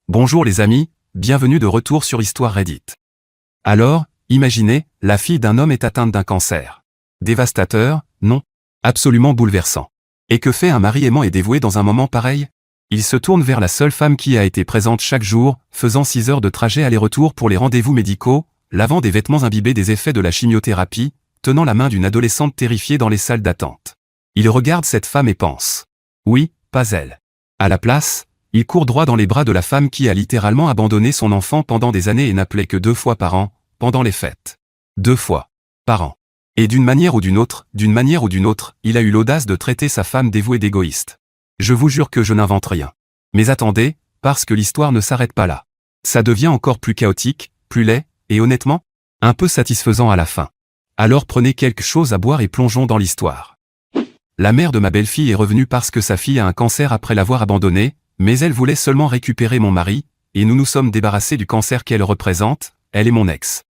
Bonjour les amis, bienvenue de retour sur Histoire Reddit. Alors, imaginez, la fille d'un homme est atteinte d'un cancer. Dévastateur, non? Absolument bouleversant. Et que fait un mari aimant et dévoué dans un moment pareil? Il se tourne vers la seule femme qui a été présente chaque jour, faisant 6 heures de trajet aller-retour pour les rendez-vous médicaux, lavant des vêtements imbibés des effets de la chimiothérapie, tenant la main d'une adolescente terrifiée dans les salles d'attente. Il regarde cette femme et pense. Oui, pas elle. À la place, il court droit dans les bras de la femme qui a littéralement abandonné son enfant pendant des années et n'appelait que 2 fois par an, pendant les fêtes. 2 fois par an. Et d'une manière ou d'une autre, il a eu l'audace de traiter sa femme dévouée d'égoïste. Je vous jure que je n'invente rien. Mais attendez, parce que l'histoire ne s'arrête pas là. Ça devient encore plus chaotique, plus laid, et honnêtement, un peu satisfaisant à la fin. Alors prenez quelque chose à boire et plongeons dans l'histoire. La mère de ma belle-fille est revenue parce que sa fille a un cancer après l'avoir abandonnée, mais elle voulait seulement récupérer mon mari, et nous nous sommes débarrassés du cancer qu'elle représente, elle est mon ex.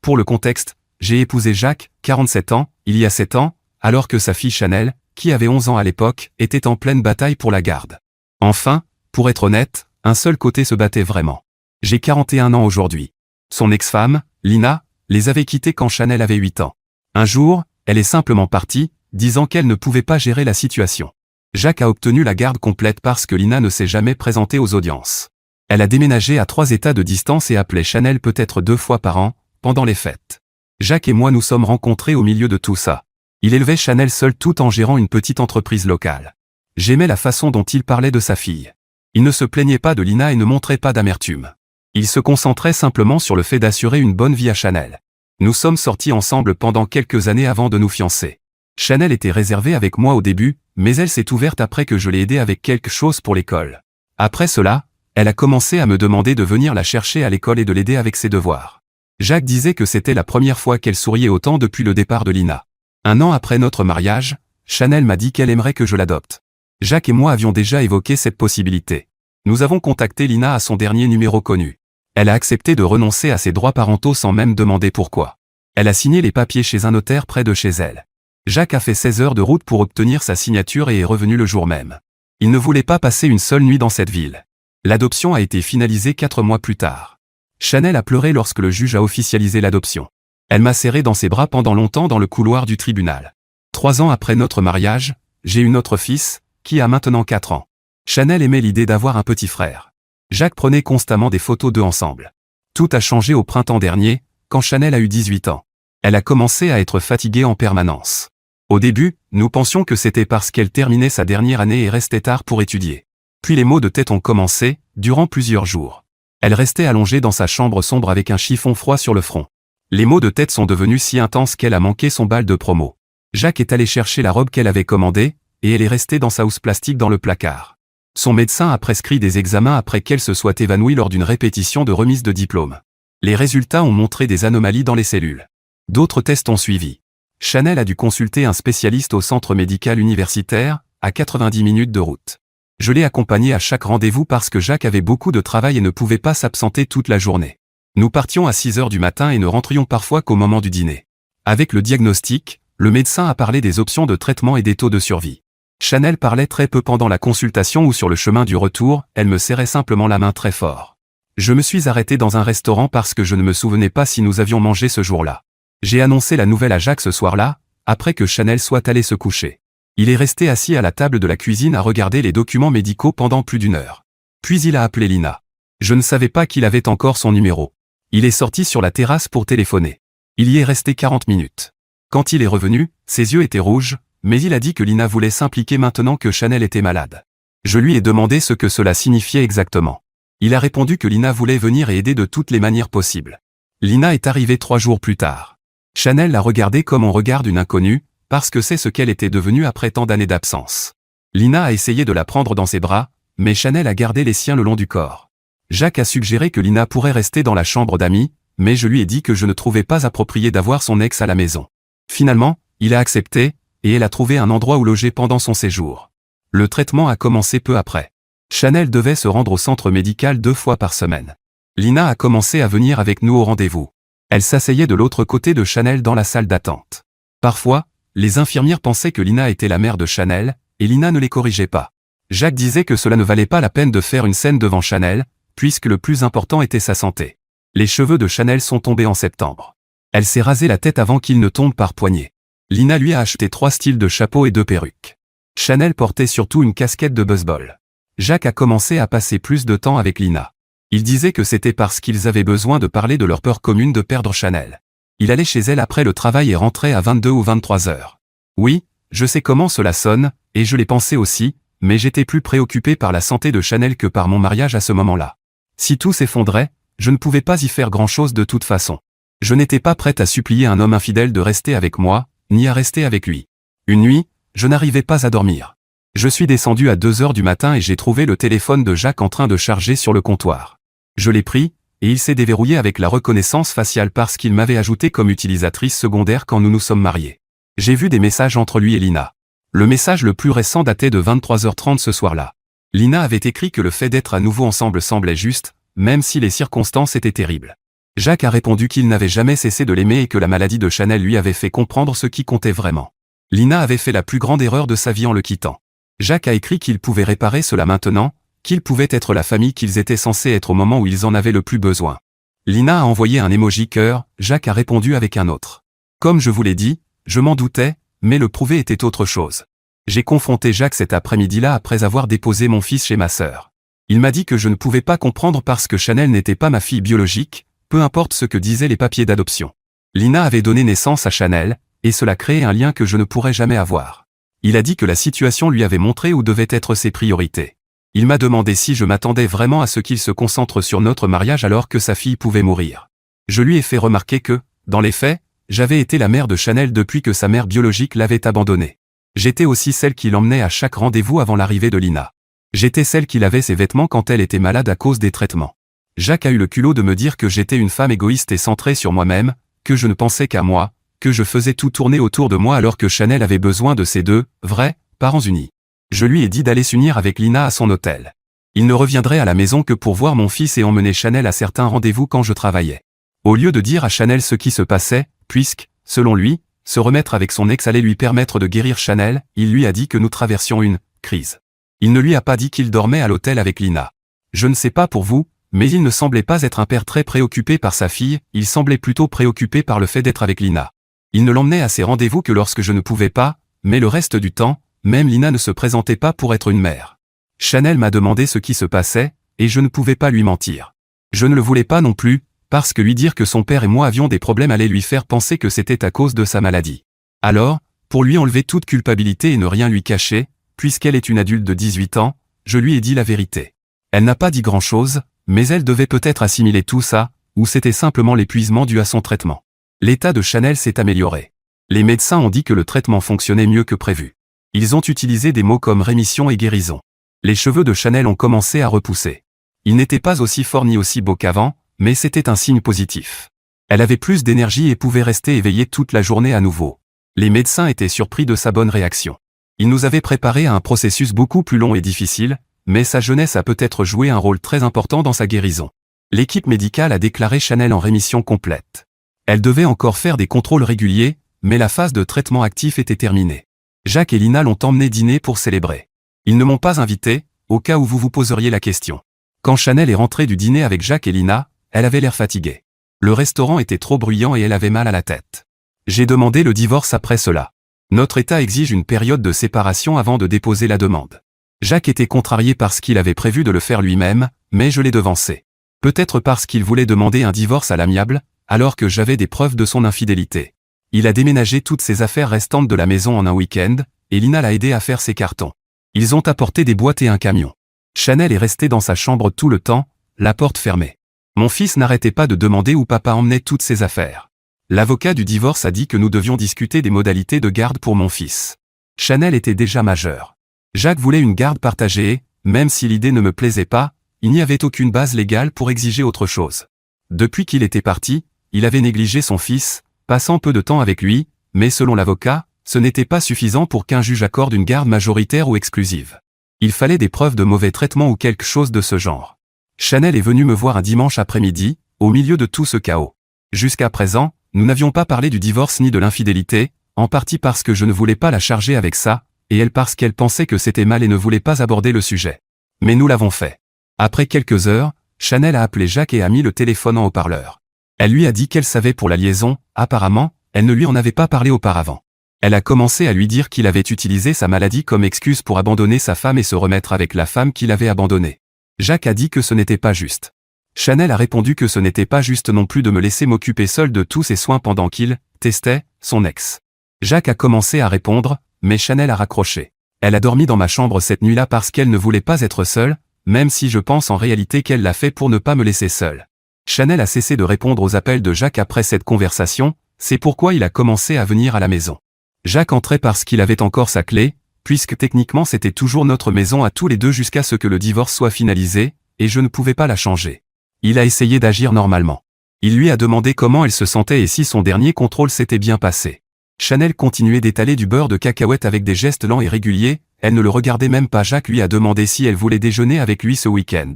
Pour le contexte, j'ai épousé Jacques, 47 ans, il y a 7 ans, alors que sa fille Chanel, qui avait 11 ans à l'époque, était en pleine bataille pour la garde. Enfin, pour être honnête, un seul côté se battait vraiment. J'ai 41 ans aujourd'hui. Son ex-femme, Lina, les avait quittés quand Chanel avait 8 ans. Un jour, elle est simplement partie, disant qu'elle ne pouvait pas gérer la situation. Jacques a obtenu la garde complète parce que Lina ne s'est jamais présentée aux audiences. Elle a déménagé à 3 États de distance et appelait Chanel peut-être 2 fois par an, pendant les fêtes. Jacques et moi nous sommes rencontrés au milieu de tout ça. Il élevait Chanel seul tout en gérant une petite entreprise locale. J'aimais la façon dont il parlait de sa fille. Il ne se plaignait pas de Lina et ne montrait pas d'amertume. Il se concentrait simplement sur le fait d'assurer une bonne vie à Chanel. Nous sommes sortis ensemble pendant quelques années avant de nous fiancer. Chanel était réservée avec moi au début, mais elle s'est ouverte après que je l'ai aidée avec quelque chose pour l'école. Après cela, elle a commencé à me demander de venir la chercher à l'école et de l'aider avec ses devoirs. Jacques disait que c'était la première fois qu'elle souriait autant depuis le départ de Lina. 1 an après notre mariage, Chanel m'a dit qu'elle aimerait que je l'adopte. Jacques et moi avions déjà évoqué cette possibilité. Nous avons contacté Lina à son dernier numéro connu. Elle a accepté de renoncer à ses droits parentaux sans même demander pourquoi. Elle a signé les papiers chez un notaire près de chez elle. Jacques a fait 16 heures de route pour obtenir sa signature et est revenu le jour même. Il ne voulait pas passer une seule nuit dans cette ville. L'adoption a été finalisée 4 mois plus tard. Chanel a pleuré lorsque le juge a officialisé l'adoption. Elle m'a serré dans ses bras pendant longtemps dans le couloir du tribunal. 3 ans après notre mariage, j'ai eu notre fils, qui a maintenant 4 ans. Chanel aimait l'idée d'avoir un petit frère. Jacques prenait constamment des photos d'eux ensemble. Tout a changé au printemps dernier, quand Chanel a eu 18 ans. Elle a commencé à être fatiguée en permanence. Au début, nous pensions que c'était parce qu'elle terminait sa dernière année et restait tard pour étudier. Puis les maux de tête ont commencé, durant plusieurs jours. Elle restait allongée dans sa chambre sombre avec un chiffon froid sur le front. Les maux de tête sont devenus si intenses qu'elle a manqué son bal de promo. Jacques est allé chercher la robe qu'elle avait commandée, et elle est restée dans sa housse plastique dans le placard. Son médecin a prescrit des examens après qu'elle se soit évanouie lors d'une répétition de remise de diplôme. Les résultats ont montré des anomalies dans les cellules. D'autres tests ont suivi. Chanel a dû consulter un spécialiste au centre médical universitaire, à 90 minutes de route. Je l'ai accompagné à chaque rendez-vous parce que Jacques avait beaucoup de travail et ne pouvait pas s'absenter toute la journée. Nous partions à 6 heures du matin et ne rentrions parfois qu'au moment du dîner. Avec le diagnostic, le médecin a parlé des options de traitement et des taux de survie. Chanel parlait très peu pendant la consultation ou sur le chemin du retour, elle me serrait simplement la main très fort. Je me suis arrêté dans un restaurant parce que je ne me souvenais pas si nous avions mangé ce jour-là. J'ai annoncé la nouvelle à Jacques ce soir-là, après que Chanel soit allé se coucher. Il est resté assis à la table de la cuisine à regarder les documents médicaux pendant plus d'1 heure. Puis il a appelé Lina. Je ne savais pas qu'il avait encore son numéro. Il est sorti sur la terrasse pour téléphoner. Il y est resté 40 minutes. Quand il est revenu, ses yeux étaient rouges, mais il a dit que Lina voulait s'impliquer maintenant que Chanel était malade. Je lui ai demandé ce que cela signifiait exactement. Il a répondu que Lina voulait venir et aider de toutes les manières possibles. Lina est arrivée 3 jours plus tard. Chanel l'a regardée comme on regarde une inconnue, parce que c'est ce qu'elle était devenue après tant d'années d'absence. Lina a essayé de la prendre dans ses bras, mais Chanel a gardé les siens le long du corps. Jacques a suggéré que Lina pourrait rester dans la chambre d'amis, mais je lui ai dit que je ne trouvais pas approprié d'avoir son ex à la maison. Finalement, il a accepté, et elle a trouvé un endroit où loger pendant son séjour. Le traitement a commencé peu après. Chanel devait se rendre au centre médical 2 fois par semaine. Lina a commencé à venir avec nous au rendez-vous. Elle s'asseyait de l'autre côté de Chanel dans la salle d'attente. Parfois, les infirmières pensaient que Lina était la mère de Chanel, et Lina ne les corrigeait pas. Jacques disait que cela ne valait pas la peine de faire une scène devant Chanel, puisque le plus important était sa santé. Les cheveux de Chanel sont tombés en septembre. Elle s'est rasé la tête avant qu'ils ne tombent par poignées. Lina lui a acheté 3 styles de chapeaux et 2 perruques. Chanel portait surtout une casquette de baseball. Jacques a commencé à passer plus de temps avec Lina. Il disait que c'était parce qu'ils avaient besoin de parler de leur peur commune de perdre Chanel. Il allait chez elle après le travail et rentrait à 22 ou 23 heures. Oui, je sais comment cela sonne, et je l'ai pensé aussi, mais j'étais plus préoccupé par la santé de Chanel que par mon mariage à ce moment-là. Si tout s'effondrait, je ne pouvais pas y faire grand-chose de toute façon. Je n'étais pas prête à supplier un homme infidèle de rester avec moi, ni à rester avec lui. Une nuit, je n'arrivais pas à dormir. Je suis descendu à 2 heures du matin et j'ai trouvé le téléphone de Jacques en train de charger sur le comptoir. Je l'ai pris, et il s'est déverrouillé avec la reconnaissance faciale parce qu'il m'avait ajouté comme utilisatrice secondaire quand nous nous sommes mariés. J'ai vu des messages entre lui et Lina. Le message le plus récent datait de 23h30 ce soir-là. Lina avait écrit que le fait d'être à nouveau ensemble semblait juste, même si les circonstances étaient terribles. Jacques a répondu qu'il n'avait jamais cessé de l'aimer et que la maladie de Chanel lui avait fait comprendre ce qui comptait vraiment. Lina avait fait la plus grande erreur de sa vie en le quittant. Jacques a écrit qu'il pouvait réparer cela maintenant, qu'ils pouvaient être la famille qu'ils étaient censés être au moment où ils en avaient le plus besoin. Lina a envoyé un emoji cœur, Jacques a répondu avec un autre. Comme je vous l'ai dit, je m'en doutais, mais le prouver était autre chose. J'ai confronté Jacques cet après-midi-là après avoir déposé mon fils chez ma sœur. Il m'a dit que je ne pouvais pas comprendre parce que Chanel n'était pas ma fille biologique, peu importe ce que disaient les papiers d'adoption. Lina avait donné naissance à Chanel, et cela créait un lien que je ne pourrais jamais avoir. Il a dit que la situation lui avait montré où devaient être ses priorités. Il m'a demandé si je m'attendais vraiment à ce qu'il se concentre sur notre mariage alors que sa fille pouvait mourir. Je lui ai fait remarquer que, dans les faits, j'avais été la mère de Chanel depuis que sa mère biologique l'avait abandonnée. J'étais aussi celle qui l'emmenait à chaque rendez-vous avant l'arrivée de Lina. J'étais celle qui lavait ses vêtements quand elle était malade à cause des traitements. Jacques a eu le culot de me dire que j'étais une femme égoïste et centrée sur moi-même, que je ne pensais qu'à moi, que je faisais tout tourner autour de moi alors que Chanel avait besoin de ses 2, vrais, parents unis. Je lui ai dit d'aller s'unir avec Lina à son hôtel. Il ne reviendrait à la maison que pour voir mon fils et emmener Chanel à certains rendez-vous quand je travaillais. Au lieu de dire à Chanel ce qui se passait, puisque, selon lui, se remettre avec son ex allait lui permettre de guérir Chanel, il lui a dit que nous traversions une crise. Il ne lui a pas dit qu'il dormait à l'hôtel avec Lina. Je ne sais pas pour vous, mais il ne semblait pas être un père très préoccupé par sa fille, il semblait plutôt préoccupé par le fait d'être avec Lina. Il ne l'emmenait à ses rendez-vous que lorsque je ne pouvais pas, mais le reste du temps, même Lina ne se présentait pas pour être une mère. Chanel m'a demandé ce qui se passait, et je ne pouvais pas lui mentir. Je ne le voulais pas non plus, parce que lui dire que son père et moi avions des problèmes allait lui faire penser que c'était à cause de sa maladie. Alors, pour lui enlever toute culpabilité et ne rien lui cacher, puisqu'elle est une adulte de 18 ans, je lui ai dit la vérité. Elle n'a pas dit grand-chose, mais elle devait peut-être assimiler tout ça, ou c'était simplement l'épuisement dû à son traitement. L'état de Chanel s'est amélioré. Les médecins ont dit que le traitement fonctionnait mieux que prévu. Ils ont utilisé des mots comme rémission et guérison. Les cheveux de Chanel ont commencé à repousser. Ils n'étaient pas aussi forts ni aussi beaux qu'avant, mais c'était un signe positif. Elle avait plus d'énergie et pouvait rester éveillée toute la journée à nouveau. Les médecins étaient surpris de sa bonne réaction. Ils nous avaient préparé à un processus beaucoup plus long et difficile, mais sa jeunesse a peut-être joué un rôle très important dans sa guérison. L'équipe médicale a déclaré Chanel en rémission complète. Elle devait encore faire des contrôles réguliers, mais la phase de traitement actif était terminée. Jacques et Lina l'ont emmené dîner pour célébrer. Ils ne m'ont pas invité, au cas où vous vous poseriez la question. Quand Chanel est rentrée du dîner avec Jacques et Lina, elle avait l'air fatiguée. Le restaurant était trop bruyant et elle avait mal à la tête. J'ai demandé le divorce après cela. Notre État exige une période de séparation avant de déposer la demande. Jacques était contrarié parce qu'il avait prévu de le faire lui-même, mais je l'ai devancé. Peut-être parce qu'il voulait demander un divorce à l'amiable, alors que j'avais des preuves de son infidélité. Il a déménagé toutes ses affaires restantes de la maison en un week-end, et Lina l'a aidé à faire ses cartons. Ils ont apporté des boîtes et un camion. Chanel est resté dans sa chambre tout le temps, la porte fermée. Mon fils n'arrêtait pas de demander où papa emmenait toutes ses affaires. L'avocat du divorce a dit que nous devions discuter des modalités de garde pour mon fils. Chanel était déjà majeur. Jacques voulait une garde partagée et, même si l'idée ne me plaisait pas, il n'y avait aucune base légale pour exiger autre chose. Depuis qu'il était parti, il avait négligé son fils, passant peu de temps avec lui, mais selon l'avocat, ce n'était pas suffisant pour qu'un juge accorde une garde majoritaire ou exclusive. Il fallait des preuves de mauvais traitement ou quelque chose de ce genre. Chanel est venue me voir un dimanche après-midi, au milieu de tout ce chaos. Jusqu'à présent, nous n'avions pas parlé du divorce ni de l'infidélité, en partie parce que je ne voulais pas la charger avec ça, et elle parce qu'elle pensait que c'était mal et ne voulait pas aborder le sujet. Mais nous l'avons fait. Après quelques heures, Chanel a appelé Jacques et a mis le téléphone en haut-parleur. Elle lui a dit qu'elle savait pour la liaison, apparemment, elle ne lui en avait pas parlé auparavant. Elle a commencé à lui dire qu'il avait utilisé sa maladie comme excuse pour abandonner sa femme et se remettre avec la femme qu'il avait abandonnée. Jacques a dit que ce n'était pas juste. Chanel a répondu que ce n'était pas juste non plus de me laisser m'occuper seul de tous ses soins pendant qu'il testait son ex. Jacques a commencé à répondre, mais Chanel a raccroché. Elle a dormi dans ma chambre cette nuit-là parce qu'elle ne voulait pas être seule, même si je pense en réalité qu'elle l'a fait pour ne pas me laisser seule. Chanel a cessé de répondre aux appels de Jacques après cette conversation, c'est pourquoi il a commencé à venir à la maison. Jacques entrait parce qu'il avait encore sa clé, puisque techniquement c'était toujours notre maison à tous les deux jusqu'à ce que le divorce soit finalisé, et je ne pouvais pas la changer. Il a essayé d'agir normalement. Il lui a demandé comment elle se sentait et si son dernier contrôle s'était bien passé. Chanel continuait d'étaler du beurre de cacahuète avec des gestes lents et réguliers, elle ne le regardait même pas. Jacques lui a demandé si elle voulait déjeuner avec lui ce week-end.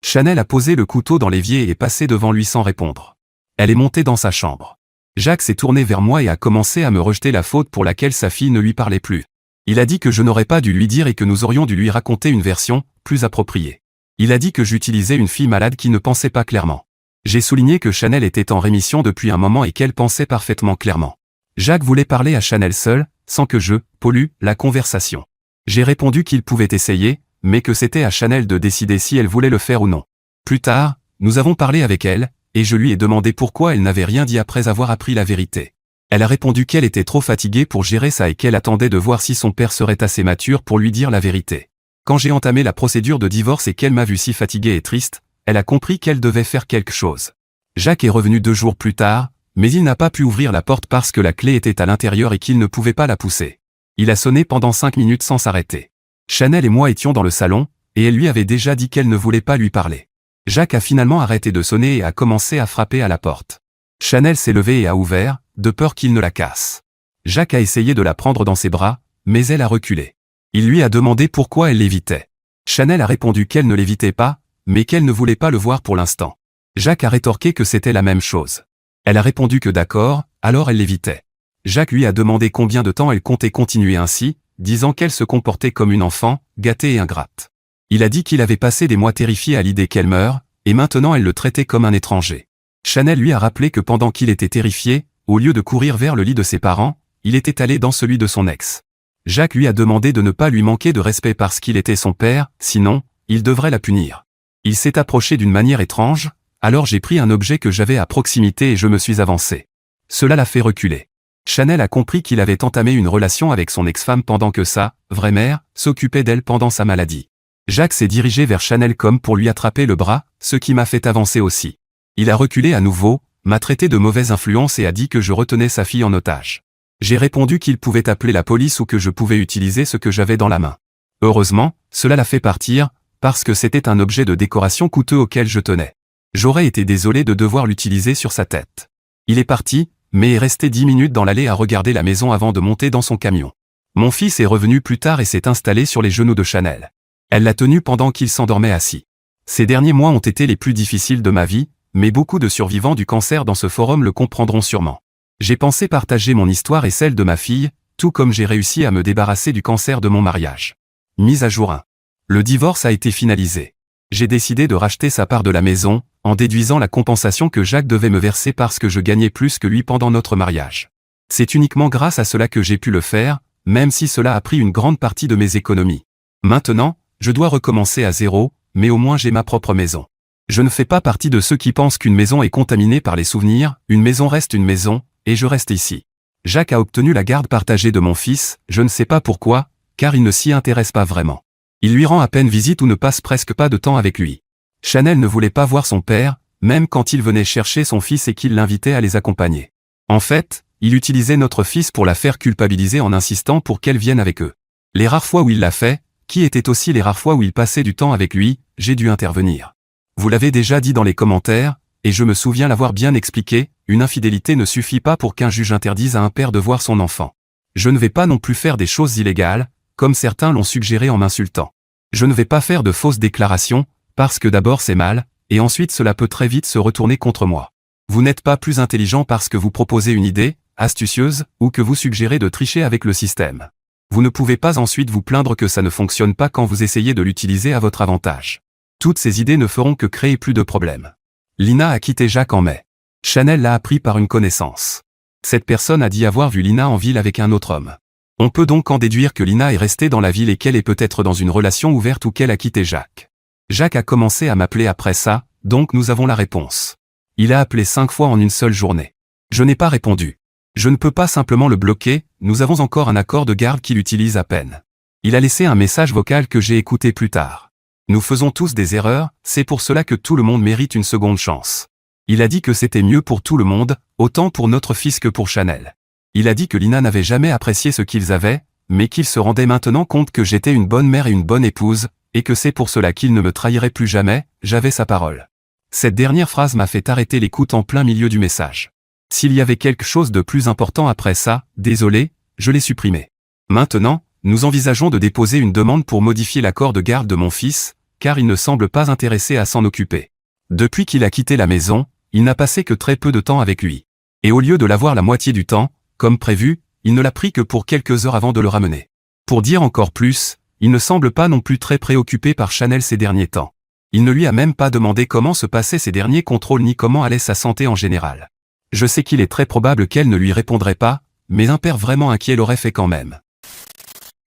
Chanel a posé le couteau dans l'évier et est passée devant lui sans répondre. Elle est montée dans sa chambre. Jacques s'est tourné vers moi et a commencé à me rejeter la faute pour laquelle sa fille ne lui parlait plus. Il a dit que je n'aurais pas dû lui dire et que nous aurions dû lui raconter une version plus appropriée. Il a dit que j'utilisais une fille malade qui ne pensait pas clairement. J'ai souligné que Chanel était en rémission depuis un moment et qu'elle pensait parfaitement clairement. Jacques voulait parler à Chanel seul, sans que je pollue la conversation. J'ai répondu qu'il pouvait essayer, mais que c'était à Chanel de décider si elle voulait le faire ou non. Plus tard, nous avons parlé avec elle, et je lui ai demandé pourquoi elle n'avait rien dit après avoir appris la vérité. Elle a répondu qu'elle était trop fatiguée pour gérer ça et qu'elle attendait de voir si son père serait assez mature pour lui dire la vérité. Quand j'ai entamé la procédure de divorce et qu'elle m'a vu si fatiguée et triste, elle a compris qu'elle devait faire quelque chose. Jacques est revenu 2 jours plus tard, mais il n'a pas pu ouvrir la porte parce que la clé était à l'intérieur et qu'il ne pouvait pas la pousser. Il a sonné pendant 5 minutes sans s'arrêter. Chanel et moi étions dans le salon, et elle lui avait déjà dit qu'elle ne voulait pas lui parler. Jacques a finalement arrêté de sonner et a commencé à frapper à la porte. Chanel s'est levée et a ouvert, de peur qu'il ne la casse. Jacques a essayé de la prendre dans ses bras, mais elle a reculé. Il lui a demandé pourquoi elle l'évitait. Chanel a répondu qu'elle ne l'évitait pas, mais qu'elle ne voulait pas le voir pour l'instant. Jacques a rétorqué que c'était la même chose. Elle a répondu que d'accord, alors elle l'évitait. Jacques lui a demandé combien de temps elle comptait continuer ainsi, disant qu'elle se comportait comme une enfant, gâtée et ingrate. Il a dit qu'il avait passé des mois terrifié à l'idée qu'elle meure, et maintenant elle le traitait comme un étranger. Chanel lui a rappelé que pendant qu'il était terrifié, au lieu de courir vers le lit de ses parents, il était allé dans celui de son ex. Jacques lui a demandé de ne pas lui manquer de respect parce qu'il était son père, sinon, il devrait la punir. Il s'est approché d'une manière étrange, alors j'ai pris un objet que j'avais à proximité et je me suis avancé. Cela l'a fait reculer. Chanel a compris qu'il avait entamé une relation avec son ex-femme pendant que sa vraie mère s'occupait d'elle pendant sa maladie. Jacques s'est dirigé vers Chanel comme pour lui attraper le bras, ce qui m'a fait avancer aussi. Il a reculé à nouveau, m'a traité de mauvaise influence et a dit que je retenais sa fille en otage. J'ai répondu qu'il pouvait appeler la police ou que je pouvais utiliser ce que j'avais dans la main. Heureusement, cela l'a fait partir, parce que c'était un objet de décoration coûteux auquel je tenais. J'aurais été désolé de devoir l'utiliser sur sa tête. Il est parti, mais est resté 10 minutes dans l'allée à regarder la maison avant de monter dans son camion. Mon fils est revenu plus tard et s'est installé sur les genoux de Chanel. Elle l'a tenu pendant qu'il s'endormait assis. Ces derniers mois ont été les plus difficiles de ma vie, mais beaucoup de survivants du cancer dans ce forum le comprendront sûrement. J'ai pensé partager mon histoire et celle de ma fille, tout comme j'ai réussi à me débarrasser du cancer de mon mariage. Mise à jour 1. Le divorce a été finalisé. J'ai décidé de racheter sa part de la maison, en déduisant la compensation que Jacques devait me verser parce que je gagnais plus que lui pendant notre mariage. C'est uniquement grâce à cela que j'ai pu le faire, même si cela a pris une grande partie de mes économies. Maintenant, je dois recommencer à zéro, mais au moins j'ai ma propre maison. Je ne fais pas partie de ceux qui pensent qu'une maison est contaminée par les souvenirs, une maison reste une maison, et je reste ici. Jacques a obtenu la garde partagée de mon fils, je ne sais pas pourquoi, car il ne s'y intéresse pas vraiment. Il lui rend à peine visite ou ne passe presque pas de temps avec lui. Chanel ne voulait pas voir son père, même quand il venait chercher son fils et qu'il l'invitait à les accompagner. En fait, il utilisait notre fils pour la faire culpabiliser en insistant pour qu'elle vienne avec eux. Les rares fois où il l'a fait, qui étaient aussi les rares fois où il passait du temps avec lui, j'ai dû intervenir. Vous l'avez déjà dit dans les commentaires, et je me souviens l'avoir bien expliqué, une infidélité ne suffit pas pour qu'un juge interdise à un père de voir son enfant. Je ne vais pas non plus faire des choses illégales, comme certains l'ont suggéré en m'insultant. Je ne vais pas faire de fausses déclarations, parce que d'abord c'est mal, et ensuite cela peut très vite se retourner contre moi. Vous n'êtes pas plus intelligent parce que vous proposez une idée, astucieuse, ou que vous suggérez de tricher avec le système. Vous ne pouvez pas ensuite vous plaindre que ça ne fonctionne pas quand vous essayez de l'utiliser à votre avantage. Toutes ces idées ne feront que créer plus de problèmes. Lina a quitté Jacques en mai. Chanel l'a appris par une connaissance. Cette personne a dit avoir vu Lina en ville avec un autre homme. On peut donc en déduire que Lina est restée dans la ville et qu'elle est peut-être dans une relation ouverte ou qu'elle a quitté Jacques. Jacques a commencé à m'appeler après ça, donc nous avons la réponse. Il a appelé 5 fois en une seule journée. Je n'ai pas répondu. Je ne peux pas simplement le bloquer, nous avons encore un accord de garde qu'il utilise à peine. Il a laissé un message vocal que j'ai écouté plus tard. Nous faisons tous des erreurs, c'est pour cela que tout le monde mérite une seconde chance. Il a dit que c'était mieux pour tout le monde, autant pour notre fils que pour Chanel. Il a dit que Lina n'avait jamais apprécié ce qu'ils avaient, mais qu'il se rendait maintenant compte que j'étais une bonne mère et une bonne épouse, et que c'est pour cela qu'il ne me trahirait plus jamais, j'avais sa parole. Cette dernière phrase m'a fait arrêter l'écoute en plein milieu du message. S'il y avait quelque chose de plus important après ça, désolé, je l'ai supprimé. Maintenant, nous envisageons de déposer une demande pour modifier l'accord de garde de mon fils, car il ne semble pas intéressé à s'en occuper. Depuis qu'il a quitté la maison, il n'a passé que très peu de temps avec lui. Et au lieu de l'avoir la moitié du temps, comme prévu, il ne l'a pris que pour quelques heures avant de le ramener. Pour dire encore plus, il ne semble pas non plus très préoccupé par Chanel ces derniers temps. Il ne lui a même pas demandé comment se passaient ses derniers contrôles ni comment allait sa santé en général. Je sais qu'il est très probable qu'elle ne lui répondrait pas, mais un père vraiment inquiet l'aurait fait quand même.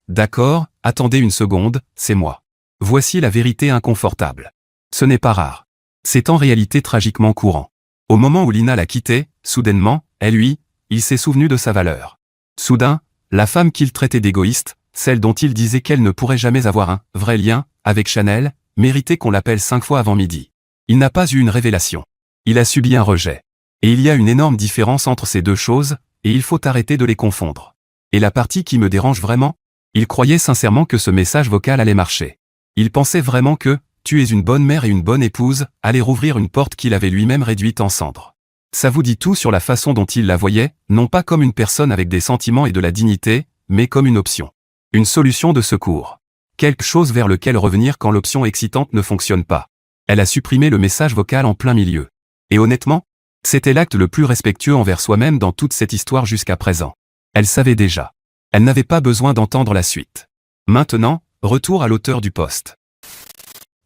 D'accord, attendez une seconde, c'est moi. Voici la vérité inconfortable. Ce n'est pas rare. C'est en réalité tragiquement courant. Au moment où Lina l'a quitté, soudainement, il s'est souvenu de sa valeur. Soudain, la femme qu'il traitait d'égoïste, celle dont il disait qu'elle ne pourrait jamais avoir un vrai lien avec Chanel, méritait qu'on l'appelle 5 fois avant midi. Il n'a pas eu une révélation. Il a subi un rejet. Et il y a une énorme différence entre ces deux choses, et il faut arrêter de les confondre. Et la partie qui me dérange vraiment, il croyait sincèrement que ce message vocal allait marcher. Il pensait vraiment que, tu es une bonne mère et une bonne épouse, allait rouvrir une porte qu'il avait lui-même réduite en cendres. Ça vous dit tout sur la façon dont il la voyait, non pas comme une personne avec des sentiments et de la dignité, mais comme une option. Une solution de secours. Quelque chose vers lequel revenir quand l'option excitante ne fonctionne pas. Elle a supprimé le message vocal en plein milieu. Et honnêtement, c'était l'acte le plus respectueux envers soi-même dans toute cette histoire jusqu'à présent. Elle savait déjà. Elle n'avait pas besoin d'entendre la suite. Maintenant, retour à l'auteur du post.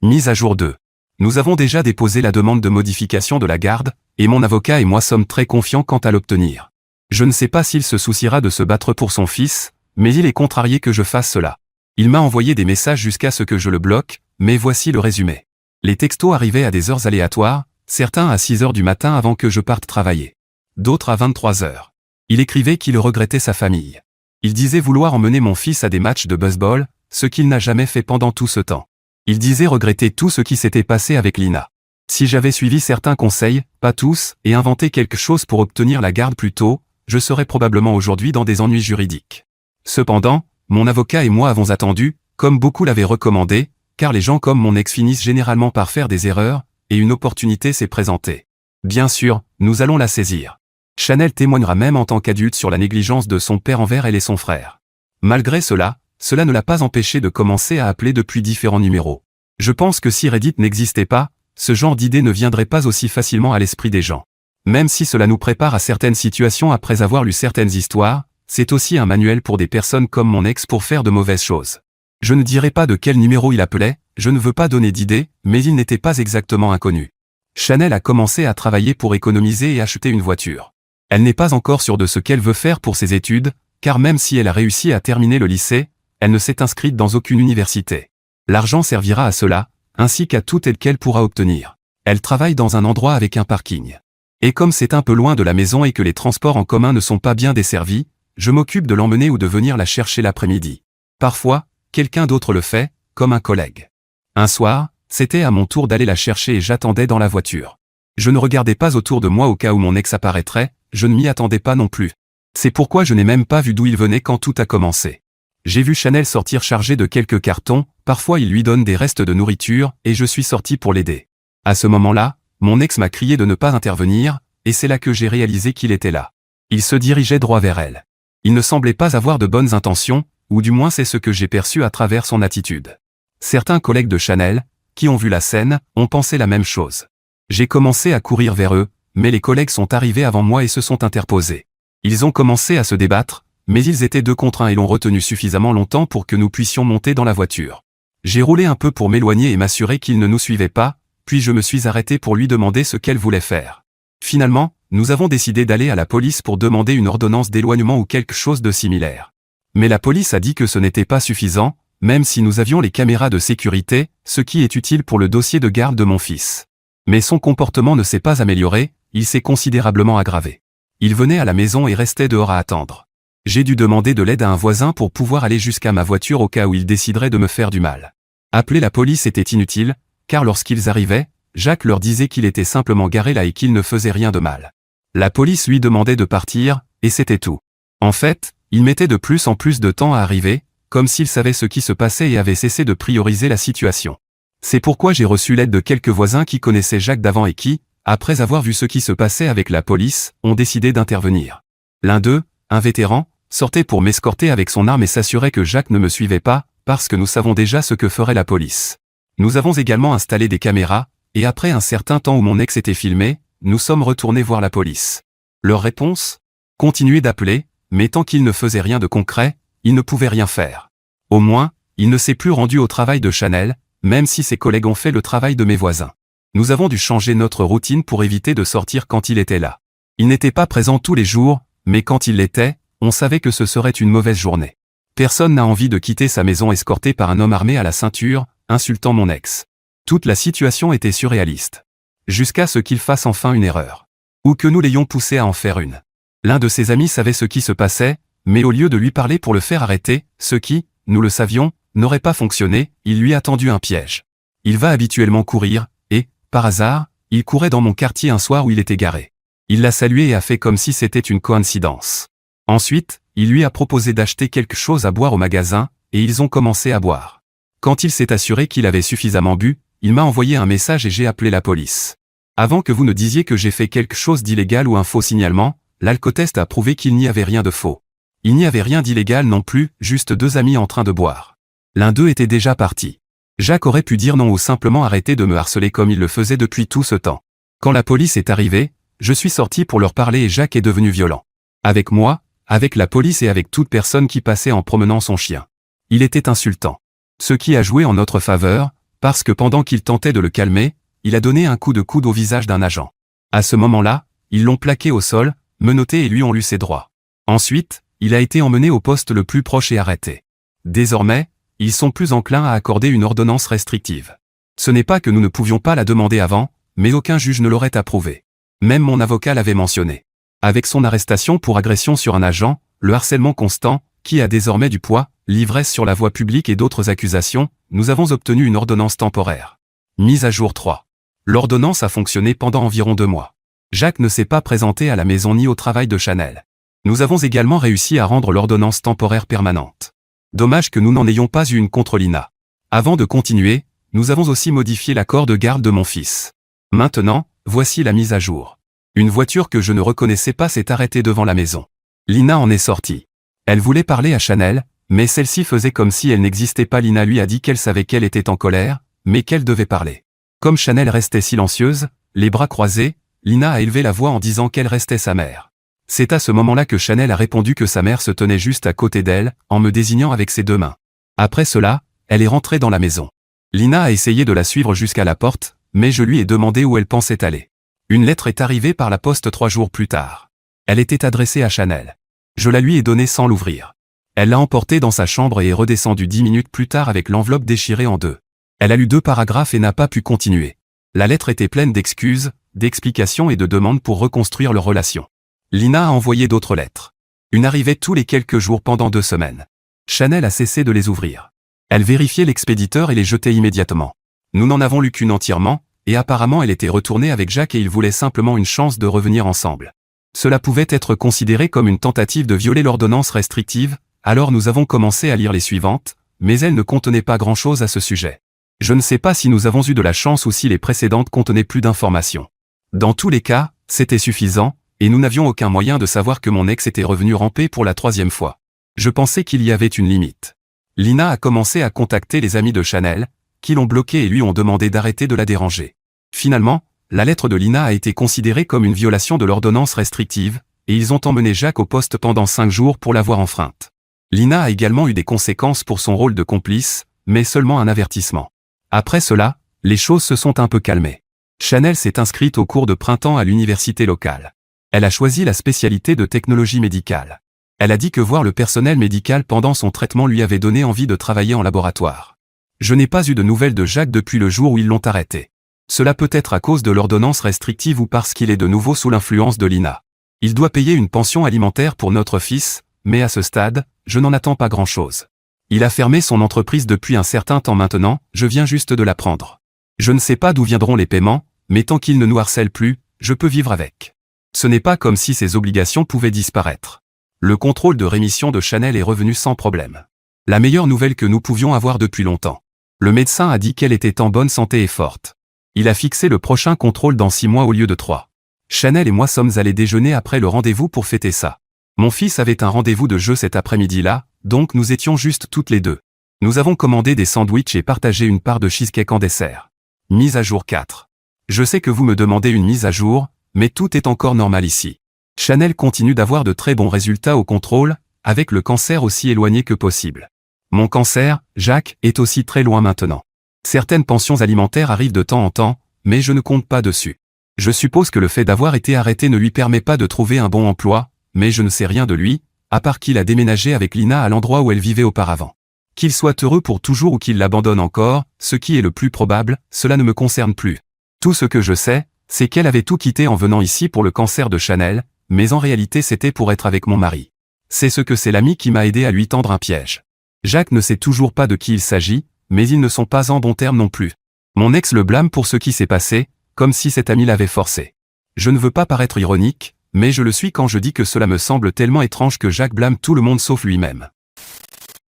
Mise à jour 2. Nous avons déjà déposé la demande de modification de la garde, et mon avocat et moi sommes très confiants quant à l'obtenir. Je ne sais pas s'il se souciera de se battre pour son fils, mais il est contrarié que je fasse cela. Il m'a envoyé des messages jusqu'à ce que je le bloque, mais voici le résumé. Les textos arrivaient à des heures aléatoires, certains à 6 heures du matin avant que je parte travailler. D'autres à 23 heures. Il écrivait qu'il regrettait sa famille. Il disait vouloir emmener mon fils à des matchs de baseball, ce qu'il n'a jamais fait pendant tout ce temps. Il disait regretter tout ce qui s'était passé avec Lina. Si j'avais suivi certains conseils, pas tous, et inventé quelque chose pour obtenir la garde plus tôt, je serais probablement aujourd'hui dans des ennuis juridiques. Cependant, mon avocat et moi avons attendu, comme beaucoup l'avaient recommandé, car les gens comme mon ex finissent généralement par faire des erreurs, et une opportunité s'est présentée. Bien sûr, nous allons la saisir. Chanel témoignera même en tant qu'adulte sur la négligence de son père envers elle et son frère. Malgré cela, cela ne l'a pas empêché de commencer à appeler depuis différents numéros. Je pense que si Reddit n'existait pas, ce genre d'idée ne viendrait pas aussi facilement à l'esprit des gens. Même si cela nous prépare à certaines situations après avoir lu certaines histoires, c'est aussi un manuel pour des personnes comme mon ex pour faire de mauvaises choses. Je ne dirai pas de quel numéro il appelait, je ne veux pas donner d'idée, mais il n'était pas exactement inconnu. Chanel a commencé à travailler pour économiser et acheter une voiture. Elle n'est pas encore sûre de ce qu'elle veut faire pour ses études, car même si elle a réussi à terminer le lycée, elle ne s'est inscrite dans aucune université. L'argent servira à cela, ainsi qu'à tout aide qu'elle pourra obtenir. Elle travaille dans un endroit avec un parking. Et comme c'est un peu loin de la maison et que les transports en commun ne sont pas bien desservis, je m'occupe de l'emmener ou de venir la chercher l'après-midi. Parfois, quelqu'un d'autre le fait, comme un collègue. Un soir, c'était à mon tour d'aller la chercher et j'attendais dans la voiture. Je ne regardais pas autour de moi au cas où mon ex apparaîtrait, je ne m'y attendais pas non plus. C'est pourquoi je n'ai même pas vu d'où il venait quand tout a commencé. J'ai vu Chanel sortir chargé de quelques cartons, parfois il lui donne des restes de nourriture, et je suis sorti pour l'aider. À ce moment-là, mon ex m'a crié de ne pas intervenir, et c'est là que j'ai réalisé qu'il était là. Il se dirigeait droit vers elle. Il ne semblait pas avoir de bonnes intentions, ou du moins c'est ce que j'ai perçu à travers son attitude. Certains collègues de Chanel, qui ont vu la scène, ont pensé la même chose. J'ai commencé à courir vers eux, mais les collègues sont arrivés avant moi et se sont interposés. Ils ont commencé à se débattre, Mais ils étaient 2 contre 1 et l'ont retenu suffisamment longtemps pour que nous puissions monter dans la voiture. J'ai roulé un peu pour m'éloigner et m'assurer qu'il ne nous suivait pas, puis je me suis arrêté pour lui demander ce qu'elle voulait faire. Finalement, nous avons décidé d'aller à la police pour demander une ordonnance d'éloignement ou quelque chose de similaire. Mais la police a dit que ce n'était pas suffisant, même si nous avions les caméras de sécurité, ce qui est utile pour le dossier de garde de mon fils. Mais son comportement ne s'est pas amélioré, il s'est considérablement aggravé. Il venait à la maison et restait dehors à attendre. J'ai dû demander de l'aide à un voisin pour pouvoir aller jusqu'à ma voiture au cas où il déciderait de me faire du mal. Appeler la police était inutile, car lorsqu'ils arrivaient, Jacques leur disait qu'il était simplement garé là et qu'il ne faisait rien de mal. La police lui demandait de partir, et c'était tout. En fait, il mettait de plus en plus de temps à arriver, comme s'il savait ce qui se passait et avait cessé de prioriser la situation. C'est pourquoi j'ai reçu l'aide de quelques voisins qui connaissaient Jacques d'avant et qui, après avoir vu ce qui se passait avec la police, ont décidé d'intervenir. L'un d'eux, un vétéran, sortait pour m'escorter avec son arme et s'assurait que Jacques ne me suivait pas, parce que nous savons déjà ce que ferait la police. Nous avons également installé des caméras, et après un certain temps où mon ex était filmé, nous sommes retournés voir la police. Leur réponse ? Continuer d'appeler, mais tant qu'il ne faisait rien de concret, il ne pouvait rien faire. Au moins, il ne s'est plus rendu au travail de Chanel, même si ses collègues ont fait le travail de mes voisins. Nous avons dû changer notre routine pour éviter de sortir quand il était là. Il n'était pas présent tous les jours, mais quand il l'était, on savait que ce serait une mauvaise journée. Personne n'a envie de quitter sa maison escorté par un homme armé à la ceinture, insultant mon ex. Toute la situation était surréaliste. Jusqu'à ce qu'il fasse enfin une erreur. Ou que nous l'ayons poussé à en faire une. L'un de ses amis savait ce qui se passait, mais au lieu de lui parler pour le faire arrêter, ce qui, nous le savions, n'aurait pas fonctionné, il lui a tendu un piège. Il va habituellement courir, et, par hasard, il courait dans mon quartier un soir où il était garé. Il l'a salué et a fait comme si c'était une coïncidence. Ensuite, il lui a proposé d'acheter quelque chose à boire au magasin, et ils ont commencé à boire. Quand il s'est assuré qu'il avait suffisamment bu, il m'a envoyé un message et j'ai appelé la police. Avant que vous ne disiez que j'ai fait quelque chose d'illégal ou un faux signalement, l'alcotest a prouvé qu'il n'y avait rien de faux. Il n'y avait rien d'illégal non plus, juste 2 amis en train de boire. L'un d'eux était déjà parti. Jacques aurait pu dire non ou simplement arrêter de me harceler comme il le faisait depuis tout ce temps. Quand la police est arrivée, je suis sorti pour leur parler et Jacques est devenu violent. Avec moi, avec la police et avec toute personne qui passait en promenant son chien. Il était insultant. Ce qui a joué en notre faveur, parce que pendant qu'il tentait de le calmer, il a donné un coup de coude au visage d'un agent. À ce moment-là, ils l'ont plaqué au sol, menotté et lui ont lu ses droits. Ensuite, il a été emmené au poste le plus proche et arrêté. Désormais, ils sont plus enclins à accorder une ordonnance restrictive. Ce n'est pas que nous ne pouvions pas la demander avant, mais aucun juge ne l'aurait approuvée. Même mon avocat l'avait mentionné. Avec son arrestation pour agression sur un agent, le harcèlement constant, qui a désormais du poids, l'ivresse sur la voie publique et d'autres accusations, nous avons obtenu une ordonnance temporaire. Mise à jour 3. L'ordonnance a fonctionné pendant environ 2 mois. Jacques ne s'est pas présenté à la maison ni au travail de Chanel. Nous avons également réussi à rendre l'ordonnance temporaire permanente. Dommage que nous n'en ayons pas eu une contre Lina. Avant de continuer, nous avons aussi modifié l'accord de garde de mon fils. Maintenant, voici la mise à jour. Une voiture que je ne reconnaissais pas s'est arrêtée devant la maison. Lina en est sortie. Elle voulait parler à Chanel, mais celle-ci faisait comme si elle n'existait pas. Lina lui a dit qu'elle savait qu'elle était en colère, mais qu'elle devait parler. Comme Chanel restait silencieuse, les bras croisés, Lina a élevé la voix en disant qu'elle restait sa mère. C'est à ce moment-là que Chanel a répondu que sa mère se tenait juste à côté d'elle, en me désignant avec ses 2 mains. Après cela, elle est rentrée dans la maison. Lina a essayé de la suivre jusqu'à la porte, mais je lui ai demandé où elle pensait aller. Une lettre est arrivée par la poste 3 jours plus tard. Elle était adressée à Chanel. Je la lui ai donnée sans l'ouvrir. Elle l'a emportée dans sa chambre et est redescendue 10 minutes plus tard avec l'enveloppe déchirée en 2. Elle a lu 2 paragraphes et n'a pas pu continuer. La lettre était pleine d'excuses, d'explications et de demandes pour reconstruire leur relation. Lina a envoyé d'autres lettres. Une arrivait tous les quelques jours pendant 2 semaines. Chanel a cessé de les ouvrir. Elle vérifiait l'expéditeur et les jetait immédiatement. Nous n'en avons lu qu'une entièrement, et apparemment elle était retournée avec Jacques et ils voulaient simplement une chance de revenir ensemble. Cela pouvait être considéré comme une tentative de violer l'ordonnance restrictive, alors nous avons commencé à lire les suivantes, mais elles ne contenaient pas grand-chose à ce sujet. Je ne sais pas si nous avons eu de la chance ou si les précédentes contenaient plus d'informations. Dans tous les cas, c'était suffisant, et nous n'avions aucun moyen de savoir que mon ex était revenu ramper pour la 3e fois. Je pensais qu'il y avait une limite. Lina a commencé à contacter les amis de Chanel, qui l'ont bloqué et lui ont demandé d'arrêter de la déranger. Finalement, la lettre de Lina a été considérée comme une violation de l'ordonnance restrictive, et ils ont emmené Jacques au poste pendant 5 jours pour l'avoir enfreinte. Lina a également eu des conséquences pour son rôle de complice, mais seulement un avertissement. Après cela, les choses se sont un peu calmées. Chanel s'est inscrite au cours de printemps à l'université locale. Elle a choisi la spécialité de technologie médicale. Elle a dit que voir le personnel médical pendant son traitement lui avait donné envie de travailler en laboratoire. Je n'ai pas eu de nouvelles de Jacques depuis le jour où ils l'ont arrêté. Cela peut être à cause de l'ordonnance restrictive ou parce qu'il est de nouveau sous l'influence de Lina. Il doit payer une pension alimentaire pour notre fils, mais à ce stade, je n'en attends pas grand-chose. Il a fermé son entreprise depuis un certain temps maintenant, je viens juste de l'apprendre. Je ne sais pas d'où viendront les paiements, mais tant qu'il ne nous harcèle plus, je peux vivre avec. Ce n'est pas comme si ses obligations pouvaient disparaître. Le contrôle de rémission de Chanel est revenu sans problème. La meilleure nouvelle que nous pouvions avoir depuis longtemps. Le médecin a dit qu'elle était en bonne santé et forte. Il a fixé le prochain contrôle dans 6 mois au lieu de 3. Chanel et moi sommes allés déjeuner après le rendez-vous pour fêter ça. Mon fils avait un rendez-vous de jeu cet après-midi-là, donc nous étions juste toutes les deux. Nous avons commandé des sandwichs et partagé une part de cheesecake en dessert. Mise à jour 4. Je sais que vous me demandez une mise à jour, mais tout est encore normal ici. Chanel continue d'avoir de très bons résultats au contrôle, avec le cancer aussi éloigné que possible. Mon cancer, Jacques, est aussi très loin maintenant. Certaines pensions alimentaires arrivent de temps en temps, mais je ne compte pas dessus. Je suppose que le fait d'avoir été arrêté ne lui permet pas de trouver un bon emploi, mais je ne sais rien de lui, à part qu'il a déménagé avec Lina à l'endroit où elle vivait auparavant. Qu'il soit heureux pour toujours ou qu'il l'abandonne encore, ce qui est le plus probable, cela ne me concerne plus. Tout ce que je sais, c'est qu'elle avait tout quitté en venant ici pour le cancer de Chanel, mais en réalité c'était pour être avec mon mari. C'est ce que c'est l'ami qui m'a aidé à lui tendre un piège. Jacques ne sait toujours pas de qui il s'agit, mais ils ne sont pas en bons termes non plus. Mon ex le blâme pour ce qui s'est passé, comme si cet ami l'avait forcé. Je ne veux pas paraître ironique, mais je le suis quand je dis que cela me semble tellement étrange que Jacques blâme tout le monde sauf lui-même.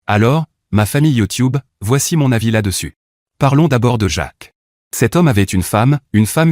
Alors, ma famille YouTube, voici mon avis là-dessus. Parlons d'abord de Jacques. Cet homme avait une femme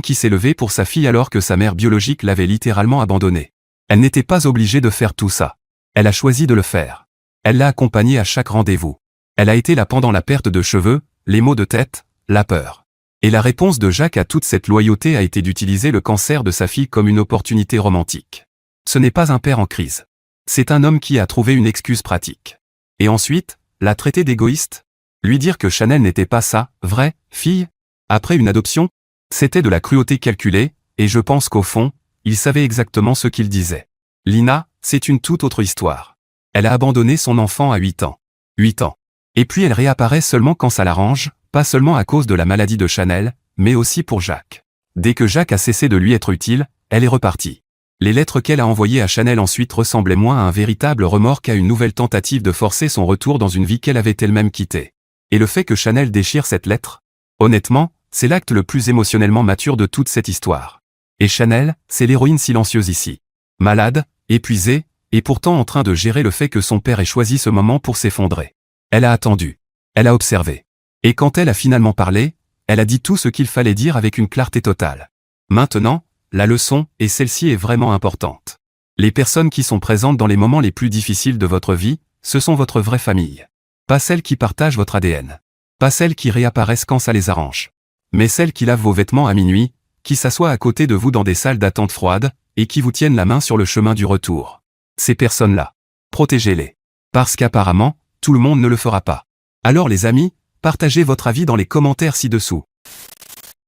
qui s'est levée pour sa fille alors que sa mère biologique l'avait littéralement abandonnée. Elle n'était pas obligée de faire tout ça. Elle a choisi de le faire. Elle l'a accompagné à chaque rendez-vous. Elle a été là pendant la perte de cheveux, les maux de tête, la peur. Et la réponse de Jacques à toute cette loyauté a été d'utiliser le cancer de sa fille comme une opportunité romantique. Ce n'est pas un père en crise. C'est un homme qui a trouvé une excuse pratique. Et ensuite, la traiter d'égoïste? Lui dire que Chanel n'était pas sa vraie fille? Après une adoption? C'était de la cruauté calculée, et je pense qu'au fond, il savait exactement ce qu'il disait. Lina, c'est une toute autre histoire. Elle a abandonné son enfant à 8 ans. 8 ans. Et puis elle réapparaît seulement quand ça l'arrange, pas seulement à cause de la maladie de Chanel, mais aussi pour Jacques. Dès que Jacques a cessé de lui être utile, elle est repartie. Les lettres qu'elle a envoyées à Chanel ensuite ressemblaient moins à un véritable remords qu'à une nouvelle tentative de forcer son retour dans une vie qu'elle avait elle-même quittée. Et le fait que Chanel déchire cette lettre? Honnêtement, c'est l'acte le plus émotionnellement mature de toute cette histoire. Et Chanel, c'est l'héroïne silencieuse ici. Malade, épuisée, et pourtant en train de gérer le fait que son père ait choisi ce moment pour s'effondrer. Elle a attendu. Elle a observé. Et quand elle a finalement parlé, elle a dit tout ce qu'il fallait dire avec une clarté totale. Maintenant, la leçon, et celle-ci est vraiment importante. Les personnes qui sont présentes dans les moments les plus difficiles de votre vie, ce sont votre vraie famille. Pas celles qui partagent votre ADN. Pas celles qui réapparaissent quand ça les arrange. Mais celles qui lavent vos vêtements à minuit, qui s'assoient à côté de vous dans des salles d'attente froides, et qui vous tiennent la main sur le chemin du retour. Ces personnes-là, protégez-les. Parce qu'apparemment, tout le monde ne le fera pas. Alors les amis, partagez votre avis dans les commentaires ci-dessous.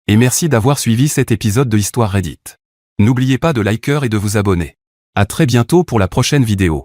Et merci d'avoir suivi cet épisode de Histoire Reddit. N'oubliez pas de liker et de vous abonner. À très bientôt pour la prochaine vidéo.